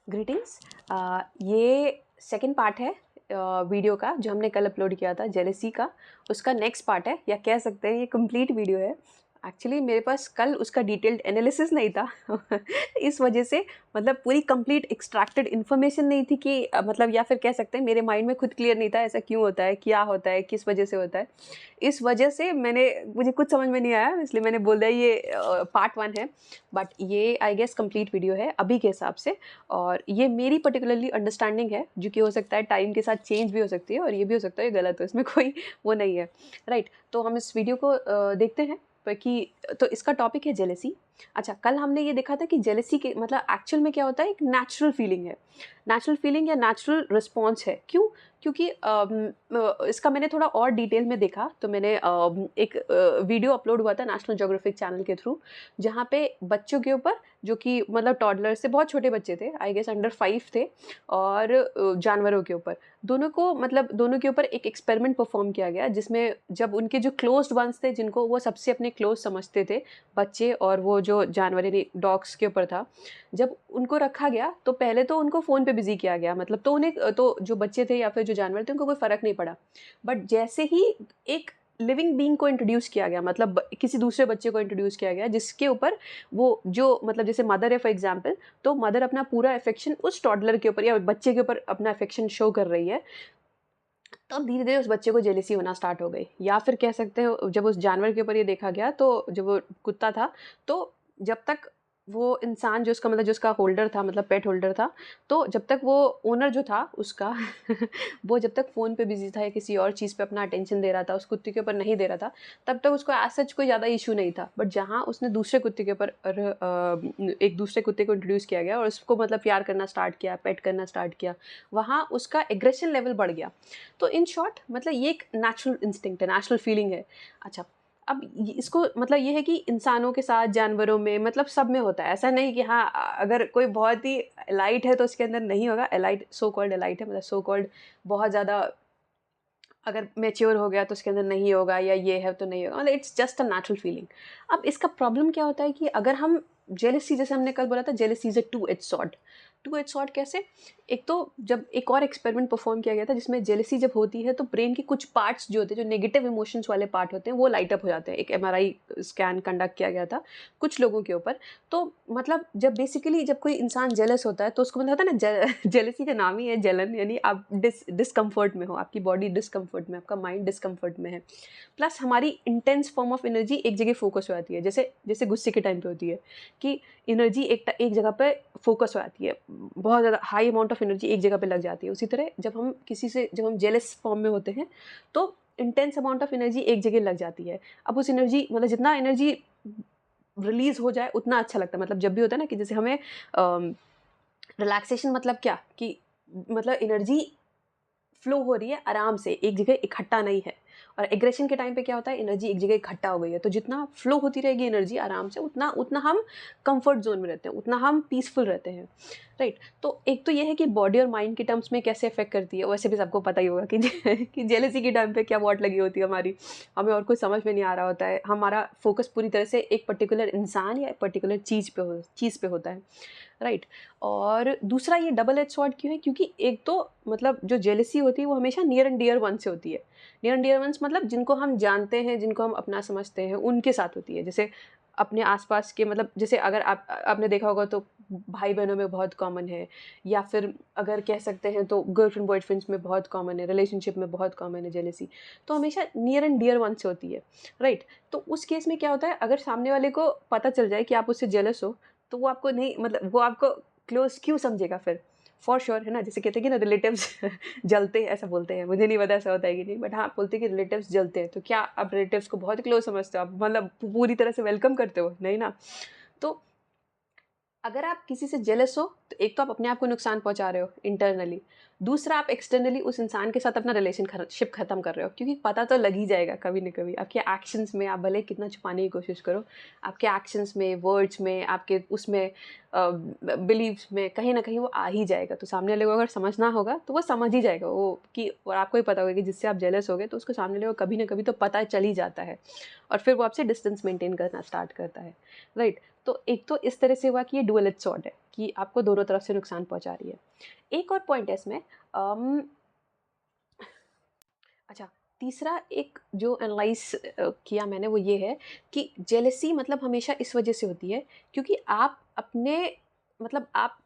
Greetings. ये second part है video का जो हमने कल अपलोड किया था जेलेसी का। उसका नेक्स्ट पार्ट है, या कह सकते हैं ये कंप्लीट वीडियो है। एक्चुअली मेरे पास कल उसका डिटेल्ड एनालिसिस नहीं था इस वजह से मतलब पूरी कंप्लीट एक्सट्रैक्टेड इन्फॉर्मेशन नहीं थी कि मतलब, या फिर कह सकते हैं मेरे माइंड में खुद क्लियर नहीं था ऐसा क्यों होता है, क्या होता है, किस वजह से होता है। इस वजह से मुझे कुछ समझ में नहीं आया, इसलिए मैंने बोल दिया ये पार्ट 1 है। बट ये आई गेस कंप्लीट वीडियो है अभी के हिसाब से, और ये मेरी पर्टिकुलरली अंडरस्टैंडिंग है जो कि हो सकता है टाइम के साथ चेंज भी हो सकती है, और ये भी हो सकता है गलत हो, इसमें कोई वो नहीं है। राइट, तो हम इस वीडियो को देखते हैं कि तो इसका टॉपिक है जेलेसी। अच्छा, कल हमने ये देखा था कि जेलेसी के मतलब एक्चुअल में क्या होता है, एक नेचुरल फीलिंग है। नेचुरल फीलिंग या नेचुरल रिस्पॉन्स है। क्यों? क्योंकि इसका मैंने थोड़ा और डिटेल में देखा, तो मैंने एक वीडियो अपलोड हुआ था नेशनल ज्योग्राफिक चैनल के थ्रू, जहाँ पे बच्चों के ऊपर, जो कि मतलब टॉडलर से बहुत छोटे बच्चे थे, आई गेस अंडर 5 थे, और जानवरों के ऊपर, दोनों को मतलब दोनों के ऊपर एक एक्सपेरिमेंट परफॉर्म किया गया, जिसमें जब उनके जो क्लोज्ड वंस थे, जिनको वो सबसे अपने क्लोज समझते थे, बच्चे और वो जो जानवर यानी डॉग्स के ऊपर था, जब उनको रखा गया तो पहले तो उनको फ़ोन पे बिज़ी किया गया, मतलब तो उन्हें तो जो बच्चे थे या फिर जो जानवर थे उनको कोई फ़र्क नहीं पड़ा। बट जैसे ही एक लिविंग बीइंग को इंट्रोड्यूस किया गया, मतलब किसी दूसरे बच्चे को इंट्रोड्यूस किया गया जिसके ऊपर वो जो मतलब जैसे मदर है फॉर एग्जांपल, तो मदर अपना पूरा अफेक्शन उस टॉडलर के ऊपर या बच्चे के ऊपर अपना अफेक्शन शो कर रही है, तब धीरे-धीरे उस बच्चे को जेलसी होना स्टार्ट हो गई। या फिर कह सकते हो जब उस जानवर के ऊपर ये देखा गया, तो जब वो कुत्ता था, तो जब तक वो इंसान जो उसका मतलब जो उसका होल्डर था, मतलब पेट होल्डर था, तो जब तक वो ओनर जो था उसका वो जब तक फ़ोन पे बिज़ी था या किसी और चीज़ पे अपना अटेंशन दे रहा था, उस कुत्ते के ऊपर नहीं दे रहा था, तब तक उसको एज़ सच कोई ज़्यादा इश्यू नहीं था। बट जहाँ उसने दूसरे कुत्ते के ऊपर एक दूसरे कुत्ते को इंट्रोड्यूस किया गया और उसको मतलब प्यार करना स्टार्ट किया, पेट करना स्टार्ट किया, वहाँ उसका एग्रेशन लेवल बढ़ गया। तो इन शॉर्ट मतलब ये एक नेचुरल इंस्टिंक्ट है, नेचुरल फीलिंग है। अच्छा, अब इसको मतलब ये है कि इंसानों के साथ, जानवरों में, मतलब सब में होता है। ऐसा नहीं कि हाँ अगर कोई बहुत ही एलाइट है तो उसके अंदर नहीं होगा। एलाइट, सो कॉल्ड एलाइट है, मतलब सो कॉल्ड बहुत ज़्यादा अगर मैच्योर हो गया तो उसके अंदर नहीं होगा, या ये है तो नहीं होगा, मतलब it's just a natural feeling. अब इसका प्रॉब्लम क्या होता है कि अगर हम जेलसी, जैसे हमने कल बोला था, jealousy is a two edge sword. Two edge sword कैसे? एक तो जब एक और एक्सपेरिमेंट परफॉर्म किया गया था जिसमें जेलसी जब होती है तो ब्रेन के कुछ पार्ट्स जो होते हैं, जो नेगेटिव इमोशंस वाले पार्ट होते हैं, वो लाइट अप हो जाते हैं। एक एमआरआई स्कैन कंडक्ट किया गया था कुछ लोगों के ऊपर। तो मतलब जब बेसिकली जब कोई इंसान जेलस होता है तो उसको मतलब होता है ना, जेलसी का नाम ही है जलन, यानी आप डिस्कम्फर्ट में हो, आपकी बॉडी डिस्कम्फर्ट में, आपका माइंड डिस्कम्फर्ट में है। प्लस हमारी इंटेंस फॉर्म ऑफ एनर्जी एक जगह फोकस हो जाती है, जैसे जैसे गुस्से के टाइम पे होती है कि एनर्जी एक जगह पे फोकस हो जाती है, बहुत ज़्यादा हाई अमाउंट ऑफ एनर्जी एक जगह पे लग जाती है। उसी तरह जब हम जेलस फॉर्म में होते हैं तो इंटेंस अमाउंट ऑफ एनर्जी एक जगह लग जाती है। अब उस एनर्जी मतलब जितना एनर्जी रिलीज हो जाए उतना अच्छा लगता है। मतलब जब भी होता है ना कि जैसे हमें रिलैक्सेशन, मतलब क्या कि मतलब एनर्जी फ्लो हो रही है आराम से, एक जगह इकट्ठा नहीं है। और एग्रेशन के टाइम पे क्या होता है, एनर्जी एक जगह इकट्ठा हो गई है, तो जितना फ्लो होती रहेगी एनर्जी आराम से, उतना उतना हम कंफर्ट जोन में रहते हैं, उतना हम पीसफुल रहते हैं। राइट, तो एक तो ये है कि बॉडी और माइंड के टर्म्स में कैसे अफेक्ट करती है। वैसे भी सबको पता ही होगा कि जेलसी के टाइम पे क्या वॉट लगी होती है हमारी, हमें और कुछ समझ में नहीं आ रहा होता है, हमारा फोकस पूरी तरह से एक पर्टिकुलर इंसान या एक पर्टिकुलर चीज़ पे होता है। राइट, और दूसरा ये डबल एज सॉर्ड क्यों है, क्योंकि एक तो मतलब जो जेलसी होती है वो हमेशा नियर एंड डियर वन से होती है। नियर एंड डियर वंस मतलब जिनको हम जानते हैं, जिनको हम अपना समझते हैं, उनके साथ होती है। जैसे अपने आसपास के, मतलब जैसे अगर आपने देखा होगा तो भाई बहनों में बहुत कॉमन है, या फिर अगर कह सकते हैं तो गर्लफ्रेंड बॉयफ्रेंड्स में बहुत कॉमन है, रिलेशनशिप में बहुत कॉमन है जेलेसी। तो हमेशा नियर एंड डियर वन से होती है। राइट, तो उस केस में क्या होता है, अगर सामने वाले को पता चल जाए कि आप उससे जेलस हो, तो वो आपको नहीं, मतलब वो आपको क्लोज क्यों समझेगा फिर? फॉर श्योर, है ना, जैसे कहते हैं कि ना रिलेटिव्स जलते हैं, ऐसा बोलते हैं, मुझे नहीं पता ऐसा होता है कि नहीं, बट हाँ बोलते हैं कि रिलेटिव्स जलते हैं। तो क्या आप रिलेटिव्स को बहुत क्लोज समझते हो, आप मतलब पूरी तरह से वेलकम करते हो? नहीं ना। तो अगर आप किसी से जेलस हो तो एक तो आप अपने आप को नुकसान पहुंचा रहे हो इंटरनली, दूसरा आप एक्सटर्नली उस इंसान के साथ अपना रिलेशनशिप खत्म कर रहे हो, क्योंकि पता तो लग ही जाएगा कभी न कभी आपके एक्शंस में। आप भले कितना छुपाने की कोशिश करो, आपके एक्शंस में, वर्ड्स में, आपके उसमें बिलीव्स में कहीं ना कहीं वो आ ही जाएगा। तो सामने वाले को अगर समझना होगा तो वो समझ ही जाएगा वो कि, और आपको ही पता होगा कि जिससे आप जेलस हो गए तो उसको सामने वाले को कभी ना कभी तो पता चल ही जाता है, और फिर वो आपसे डिस्टेंस मेंटेन करना स्टार्ट करता है, राइट। तो एक तो इस तरह से हुआ कि ये डुअल एज स्वॉर्ड है कि आपको दोनों तरफ से नुकसान पहुंचा रही है। एक और पॉइंट है इसमें, अच्छा, तीसरा एक जो एनालाइज किया मैंने वो ये है कि जेलेसी मतलब हमेशा इस वजह से होती है क्योंकि आप अपने, मतलब आप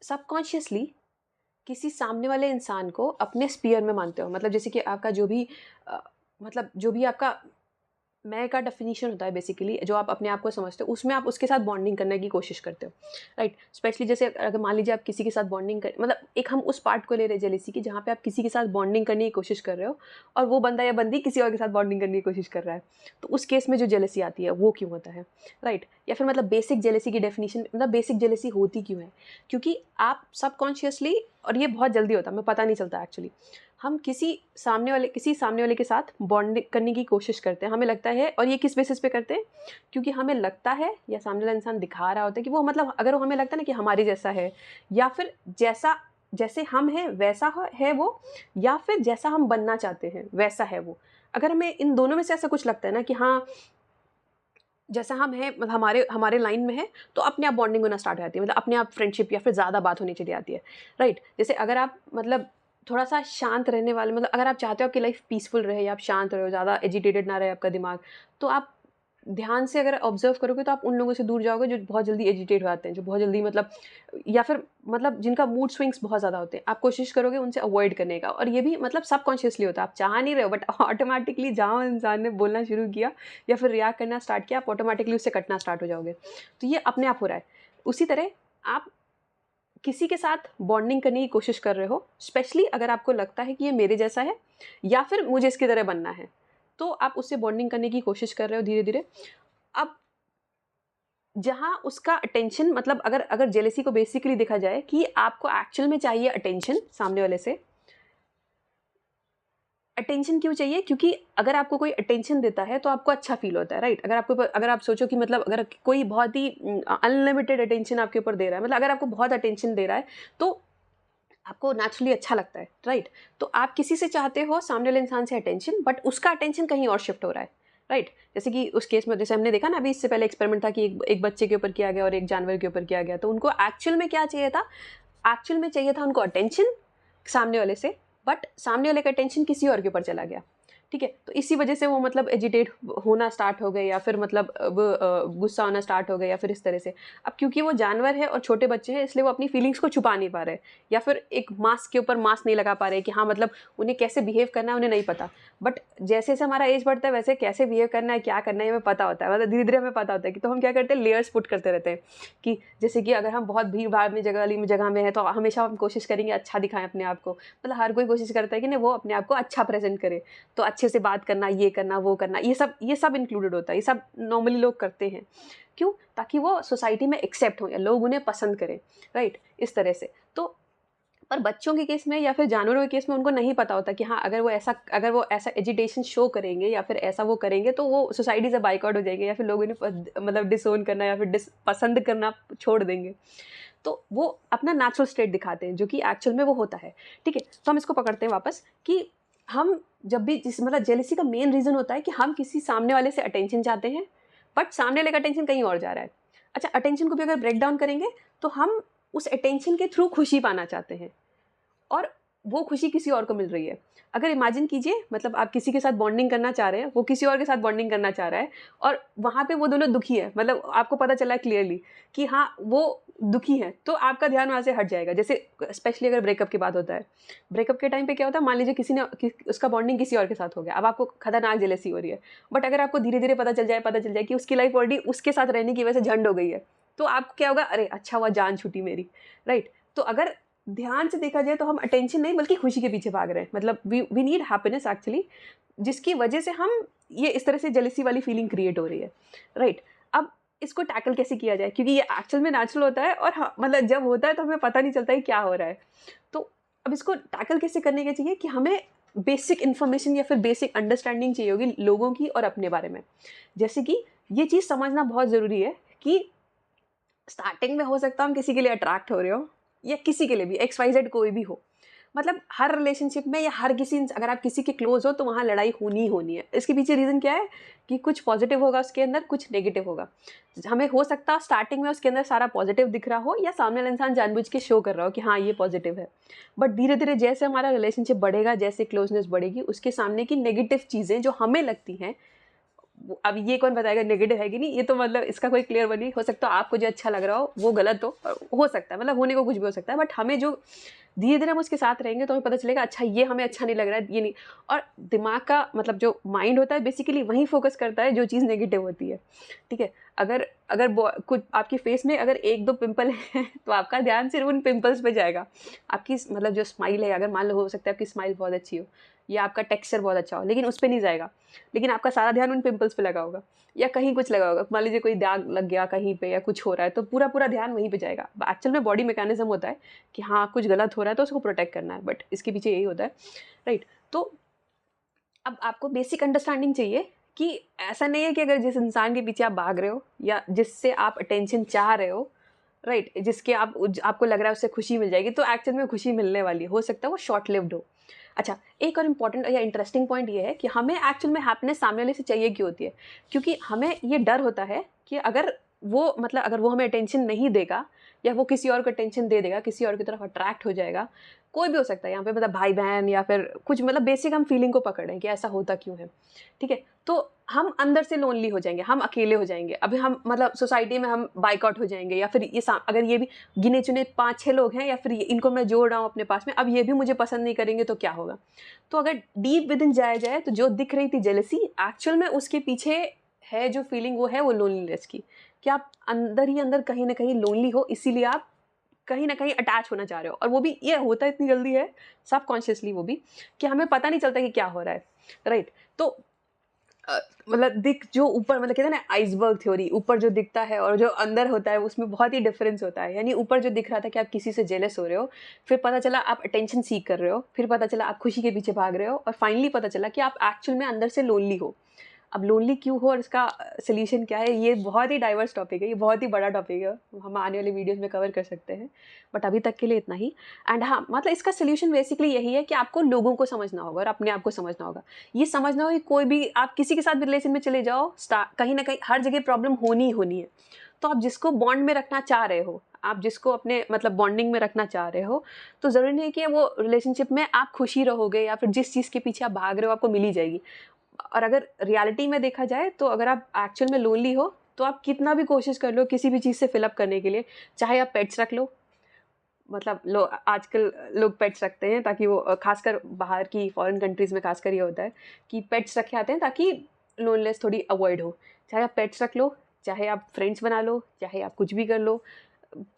सबकॉन्शियसली किसी सामने वाले इंसान को अपने स्पीयर में मानते हो। मतलब जैसे कि आपका जो भी मतलब जो भी आपका मैं का डेफिनेशन होता है बेसिकली, जो आप अपने आप को समझते हो उसमें आप उसके साथ बॉन्डिंग करने की कोशिश करते हो, राइट। स्पेशली जैसे अगर मान लीजिए आप किसी के साथ बॉन्डिंग कर, मतलब एक हम उस पार्ट को ले रहे हैं जेलेसी की जहाँ पे आप किसी के साथ बॉन्डिंग करने की कोशिश कर रहे हो और वो बंदा या बंदी किसी और के साथ बॉन्डिंग करने की कोशिश कर रहा है, तो उस केस में जो जेलेसी आती है वो क्यों होता है, राइट। या फिर मतलब बेसिक जेलेसी की डेफिनेशन, मतलब बेसिक जेलेसी होती क्यों है, क्योंकि आप सबकॉन्शियसली, और ये बहुत जल्दी होता है, हमें पता नहीं चलता एक्चुअली, हम किसी सामने वाले के साथ बॉन्डिंग करने की कोशिश करते हैं, हमें लगता है, और ये किस बेसिस पे करते हैं, क्योंकि हमें लगता है या सामने वाला इंसान दिखा रहा होता है कि वो, मतलब अगर वो हमें लगता है ना कि हमारी जैसा है, या फिर जैसे हम हैं वैसा है वो, या फिर जैसा हम बनना चाहते हैं वैसा है वो। अगर हमें इन दोनों में से ऐसा कुछ लगता है ना कि हाँ जैसा हम हैं, मतलब हमारे हमारे लाइन में है, तो अपने आप बॉन्डिंग होना स्टार्ट हो जाती है, मतलब अपने आप फ्रेंडशिप या फिर ज़्यादा बात होनी चली आती है, राइट। जैसे अगर आप मतलब थोड़ा सा शांत रहने वाले, मतलब अगर आप चाहते हो आपकी लाइफ पीसफुल रहे, आप शांत रहो, ज़्यादा एजिटेटेड ना रहे आपका दिमाग, तो आप ध्यान से अगर ऑब्जर्व करोगे तो आप उन लोगों से दूर जाओगे जो बहुत जल्दी एजिटेट हो जाते हैं, जो बहुत जल्दी मतलब, या फिर मतलब जिनका मूड स्विंग्स बहुत ज़्यादा होते हैं, आप कोशिश करोगे उनसे अवॉइड करने का। और ये भी मतलब सबकॉन्शियसली होता है, आप चाह नहीं रहे हो, बट ऑटोमेटिकली जहाँ इंसान ने बोलना शुरू किया या फिर रिएक्ट करना स्टार्ट किया, आप ऑटोमेटिकली उससे कटना स्टार्ट हो जाओगे। तो ये अपने आप हो रहा है। उसी तरह आप किसी के साथ बॉन्डिंग करने की कोशिश कर रहे हो, स्पेशली अगर आपको लगता है कि ये मेरे जैसा है या फिर मुझे इसकी तरह बनना है, तो आप उससे बॉन्डिंग करने की कोशिश कर रहे हो धीरे धीरे। अब जहाँ उसका अटेंशन, मतलब अगर अगर जेलेसी को बेसिकली देखा जाए कि आपको एक्चुअल में चाहिए अटेंशन सामने वाले से। अटेंशन क्यों चाहिए? क्योंकि अगर आपको कोई अटेंशन देता है तो आपको अच्छा फील होता है, राइट। अगर आप सोचो कि मतलब अगर कोई बहुत ही अनलिमिटेड अटेंशन आपके ऊपर दे रहा है, मतलब अगर आपको बहुत अटेंशन दे रहा है तो आपको नेचुरली अच्छा लगता है, राइट। तो आप किसी से चाहते हो सामने वाले इंसान से अटेंशन, बट उसका अटेंशन कहीं और शिफ्ट हो रहा है, राइट। जैसे कि उस केस में जैसे हमने देखा ना अभी, इससे पहले एक्सपेरिमेंट था कि एक बच्चे के ऊपर किया गया और एक जानवर के ऊपर किया गया, तो उनको एक्चुअल में क्या चाहिए था? एक्चुअल में चाहिए था उनको अटेंशन सामने वाले से, बट सामने वाले का अटेंशन किसी और के ऊपर चला गया, ठीक है। तो इसी वजह से वो मतलब एजिटेट होना स्टार्ट हो गए, या फिर मतलब गुस्सा होना स्टार्ट हो गया, या फिर इस तरह से। अब क्योंकि वो जानवर है और छोटे बच्चे हैं, इसलिए वो अपनी फीलिंग्स को छुपा नहीं पा रहे, या फिर एक मास्क के ऊपर मास्क नहीं लगा पा रहे कि हाँ मतलब उन्हें कैसे बिहेव करना है उन्हें नहीं पता। बट जैसे जैसे हमारा एज बढ़ता है वैसे कैसे बिहेव करना है, क्या करना है, हमें पता होता है, मतलब धीरे धीरे हमें पता होता है कि, तो हम क्या करते हैं, लेयर्स पुट करते रहते हैं कि जैसे कि अगर हम बहुत भीड़ भाड़ में जगह में है तो हमेशा हम कोशिश करेंगे अच्छा दिखाएं अपने आप को, मतलब हर कोई कोशिश करता है कि नहीं वो अपने आप को अच्छा प्रेजेंट करे, तो अच्छे से बात करना, ये करना, वो करना, ये सब इंक्लूडेड होता है, ये सब नॉर्मली लोग करते हैं। क्यों? ताकि वो सोसाइटी में एक्सेप्ट हो या लोग उन्हें पसंद करें, राइट, इस तरह से। तो पर बच्चों के केस में या फिर जानवरों के केस में उनको नहीं पता होता कि हाँ अगर वो ऐसा एजिटेशन शो करेंगे या फिर ऐसा वो करेंगे तो वो सोसाइटी से बाइकआउट हो जाएंगे, या फिर लोग इन्हें मतलब डिसोन करना या फिर पसंद करना छोड़ देंगे। तो वो अपना नेचुरल स्टेट दिखाते हैं जो कि एक्चुअल में वो होता है, ठीक है। तो हम इसको पकड़ते हैं वापस कि हम जब भी मतलब जेलेसी का मेन रीज़न होता है कि हम किसी सामने वाले से अटेंशन चाहते हैं, बट सामने वाले का अटेंशन कहीं और जा रहा है। अच्छा, अटेंशन को भी अगर ब्रेक डाउन करेंगे तो हम उस अटेंशन के थ्रू खुशी पाना चाहते हैं, और वो खुशी किसी और को मिल रही है। अगर इमेजिन कीजिए, मतलब आप किसी के साथ बॉन्डिंग करना चाह रहे हैं, वो किसी और के साथ बॉन्डिंग करना चाह रहा है, और वहाँ पे वो दोनों दुखी है, मतलब आपको पता चला है क्लियरली कि हाँ वो दुखी है, तो आपका ध्यान वहाँ से हट जाएगा। जैसे स्पेशली अगर ब्रेकअप की बात होता है, ब्रेकअप के टाइम पे क्या होता है, मान लीजिए उसका बॉन्डिंग किसी और के साथ हो गया, अब आपको खतरनाक जेलसी हो रही है, बट अगर आपको धीरे धीरे पता चल जाए कि उसकी लाइफ ऑलरेडी उसके साथ रहने की वजह से झंड हो गई है, तो आपको क्या होगा, अरे अच्छा हुआ जान छूटी मेरी, राइट। तो अगर ध्यान से देखा जाए तो हम अटेंशन नहीं बल्कि खुशी के पीछे भाग रहे हैं, मतलब वी नीड हैप्पीनेस एक्चुअली, जिसकी वजह से हम ये इस तरह से जेलसी वाली फीलिंग क्रिएट हो रही है, राइट। अब इसको टैकल कैसे किया जाए, क्योंकि ये एक्चुअल में नेचुरल होता है, और हाँ, मतलब जब होता है तो हमें पता नहीं चलता है क्या हो रहा है। तो अब इसको टैकल कैसे करने के चाहिए कि हमें बेसिक इन्फॉर्मेशन या फिर बेसिक अंडरस्टैंडिंग चाहिए होगी लोगों की और अपने बारे में। जैसे कि ये चीज़ समझना बहुत ज़रूरी है कि स्टार्टिंग में हो सकता है हम किसी के लिए अट्रैक्ट हो रहे हो, या किसी के लिए भी, एक्स वाई जेड कोई भी हो, मतलब हर रिलेशनशिप में या हर किसी, अगर आप किसी के क्लोज हो तो वहाँ लड़ाई होनी ही होनी है। इसके पीछे रीज़न क्या है कि कुछ पॉजिटिव होगा उसके अंदर, कुछ नेगेटिव होगा। हमें हो सकता है स्टार्टिंग में उसके अंदर सारा पॉजिटिव दिख रहा हो, या सामने वाला इंसान जानबूझ के शो कर रहा हो कि हाँ ये पॉजिटिव है, बट धीरे धीरे जैसे हमारा रिलेशनशिप बढ़ेगा, जैसे क्लोजनेस बढ़ेगी, उसके सामने की नेगेटिव चीज़ें जो हमें लगती हैं, अब ये कौन बताएगा नेगेटिव है कि नहीं, ये तो मतलब इसका कोई क्लियर वन नहीं हो सकता। आपको जो अच्छा लग रहा हो वो गलत हो सकता है, मतलब होने को कुछ भी हो सकता है, बट हमें जो धीरे धीरे हम उसके साथ रहेंगे तो हमें पता चलेगा अच्छा ये हमें अच्छा नहीं लग रहा है, ये नहीं। और दिमाग का मतलब जो माइंड होता है बेसिकली वही फोकस करता है जो चीज़ नेगेटिव होती है, ठीक है। अगर अगर कुछ आपकी फेस में अगर एक दो पिंपल है तो आपका ध्यान सिर्फ उन पिंपल्स पे जाएगा। आपकी मतलब जो स्माइल है, अगर मान लो हो सकता है आपकी स्माइल बहुत अच्छी हो या आपका टेक्सचर बहुत अच्छा हो, लेकिन उस पर नहीं जाएगा, लेकिन आपका सारा ध्यान उन पिंपल्स पे लगा होगा, या कहीं कुछ लगा होगा, मान लीजिए कोई दाग लग गया कहीं पे या कुछ हो रहा है, तो पूरा पूरा ध्यान वहीं पे जाएगा। एक्चुअल में बॉडी मैकेनिज्म होता है कि हाँ कुछ गलत हो रहा है तो उसको प्रोटेक्ट करना है, बट इसके पीछे यही होता है, राइट। तो अब आपको बेसिक अंडरस्टैंडिंग चाहिए कि ऐसा नहीं है कि अगर जिस इंसान के पीछे आप भाग रहे हो या जिससे आप अटेंशन चाह रहे हो, राइट, जिसके आपको लग रहा है उससे खुशी मिल जाएगी, तो एक्चुअल में खुशी मिलने वाली हो सकता है वो शॉर्ट लिव्ड हो। अच्छा, एक और इम्पॉर्टेंट या इंटरेस्टिंग पॉइंट ये है कि हमें एक्चुअल में हैप्पीनेस सामने वाले से चाहिए क्यों होती है, क्योंकि हमें ये डर होता है कि अगर वो मतलब अगर वो हमें अटेंशन नहीं देगा या वो किसी और को अटेंशन दे देगा, किसी और की तरफ अट्रैक्ट हो जाएगा, कोई भी हो सकता है यहाँ पे, मतलब भाई बहन या फिर कुछ, मतलब बेसिक हम फीलिंग को पकड़ें कि ऐसा होता क्यों है, ठीक है। तो हम अंदर से लोनली हो जाएंगे, हम अकेले हो जाएंगे, अभी हम मतलब सोसाइटी में हम बाइकआउट हो जाएंगे, या फिर ये अगर ये भी गिने चुने 5-6 लोग हैं या फिर इनको मैं जोड़ रहा हूँ अपने पास में, अब ये भी मुझे पसंद नहीं करेंगे तो क्या होगा। तो अगर डीप विद इन जाया जाए तो जो दिख रही थी जेलसी, एक्चुअल में उसके पीछे है जो फीलिंग, वो है वो लोनलीनेस की, कि आप अंदर ही अंदर कहीं ना कहीं लोनली हो, इसीलिए आप कहीं ना कहीं अटैच होना चाह रहे हो। और वो भी ये होता है इतनी जल्दी है सबकॉन्शियसली, वो भी कि हमें पता नहीं चलता कि क्या हो रहा है, राइट। तो मतलब दिख जो ऊपर, मतलब कहते हैं ना आइसबर्ग थ्योरी, ऊपर जो दिखता है और जो अंदर होता है उसमें बहुत ही डिफरेंस होता है। यानी ऊपर जो दिख रहा था कि आप किसी से जेलस हो रहे हो, फिर पता चला आप अटेंशन सीख कर रहे हो, फिर पता चला आप खुशी के पीछे भाग रहे हो, और फाइनली पता चला कि आप एक्चुअल में अंदर से लोनली हो। अब लोनली क्यों हो और इसका सोल्यूशन क्या है, ये बहुत ही डाइवर्स टॉपिक है, ये बहुत ही बड़ा टॉपिक है, हम आने वाले वीडियोस में कवर कर सकते हैं, बट अभी तक के लिए इतना ही। एंड हाँ, मतलब इसका सोल्यूशन बेसिकली यही है कि आपको लोगों को समझना होगा और अपने आप को समझना होगा। ये समझना होगा कि कोई भी आप किसी के साथ भी रिलेशन में चले जाओ, कहीं ना कहीं हर जगह प्रॉब्लम होनी ही होनी है। तो आप जिसको बॉन्ड में रखना चाह रहे हो, आप जिसको अपने मतलब बॉन्डिंग में रखना चाह रहे हो, तो ज़रूरी नहीं है कि वो रिलेशनशिप में आप खुशी रहोगे या फिर जिस चीज़ के पीछे आप भाग रहे हो आपको मिली जाएगी। और अगर रियलिटी में देखा जाए तो अगर आप एक्चुअल में लोनली हो तो आप कितना भी कोशिश कर लो किसी भी चीज़ से फिलअप करने के लिए, चाहे आप पेट्स रख लो, मतलब आजकल लोग पेट्स रखते हैं ताकि वो खासकर बाहर की फॉरेन कंट्रीज़ में खासकर ये होता है कि पेट्स रखे आते हैं ताकि लोनलेस थोड़ी अवॉइड हो। चाहे आप पेट्स रख लो, चाहे आप फ्रेंड्स बना लो, चाहे आप कुछ भी कर लो,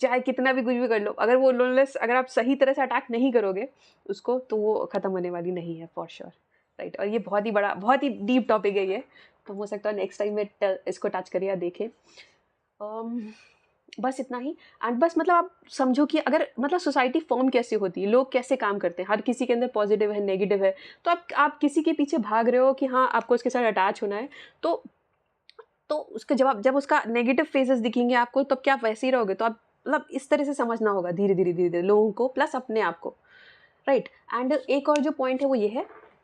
चाहे कितना भी कुछ भी कर लो, अगर वो लोनलेस अगर आप सही तरह से अटैक नहीं करोगे उसको, तो वो ख़त्म होने वाली नहीं है फॉर श्योर, राइट। और ये बहुत ही बड़ा, बहुत ही डीप टॉपिक है ये, तो हो सकता है नेक्स्ट टाइम में इसको टच करिए या देखें। बस इतना ही। एंड बस मतलब आप समझो कि अगर मतलब सोसाइटी फॉर्म कैसे होती है, लोग कैसे काम करते हैं, हर किसी के अंदर पॉजिटिव है नेगेटिव है, तो आप किसी के पीछे भाग रहे हो कि हाँ आपको उसके साथ अटैच होना है, तो उसके जब उसका नेगेटिव फेजेस दिखेंगे आपको, तब क्या आप वैसे ही रहोगे। तो आप मतलब इस तरह से समझना होगा धीरे धीरे धीरे धीरे लोगों को प्लस अपने आप को, राइट। एंड एक और जो पॉइंट है वो ये है